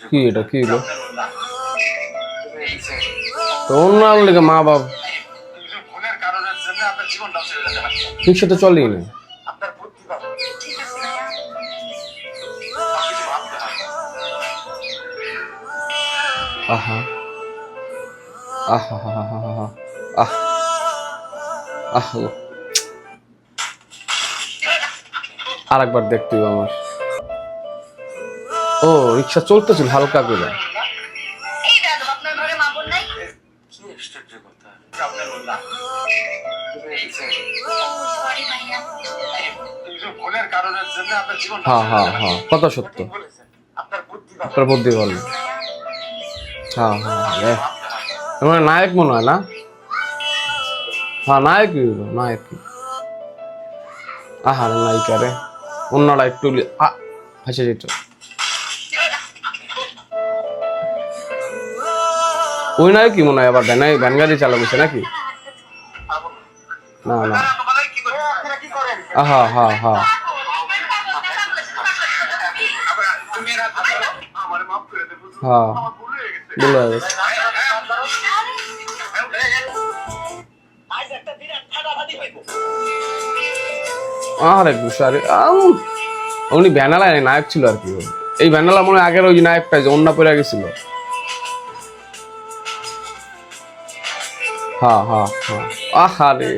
কি এটা কি হলো তোর না লেগে মা বাপ রিক্সা তো চলেই না আহা আহা আহ আহ আরেকবার দেখতে হবে আমার ও রিক্সা চলতেছিল হালকা করে হ্যাঁ হ্যাঁ হ্যাঁ কত সত্য আপনার বুদ্ধি ভালো হ্যাঁ হ্যাঁ তোমার নায়ক মনে হয় না হ্যাঁ নায়ক আহা নায়িকা রে অন্যরা একটু হাসে যেত ওই নায়ক কি মনে হয় আবার ভ্যান গাড়ি চালাবছে নাকি না না হ্যাঁ হ্যাঁ হ্যাঁ হ্যাঁ বলে গেছে আরে গুসারে উনি ভ্যানালায় নায়ক ছিল আর কি এই ভ্যানালা মনে আগের ওই নায়কটা যে অন্য পড়ে গেছিল হ্যাঁ হ্যাঁ হ্যাঁ আহারে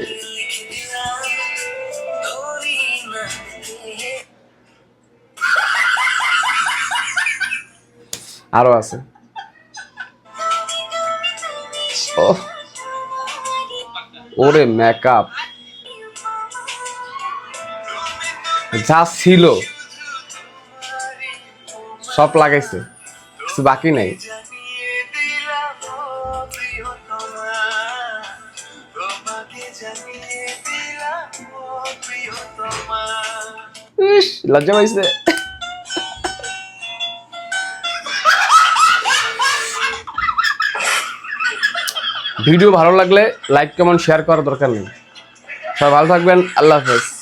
আরো আছে ওরে মেকআপ যা ছিল সব লাগাইছে কিছু বাকি নাই লজ্জা পাইছে ভিডিও ভালো লাগলে লাইক কমেন্ট শেয়ার করার দরকার নেই সবাই ভালো থাকবেন আল্লাহ হাফেজ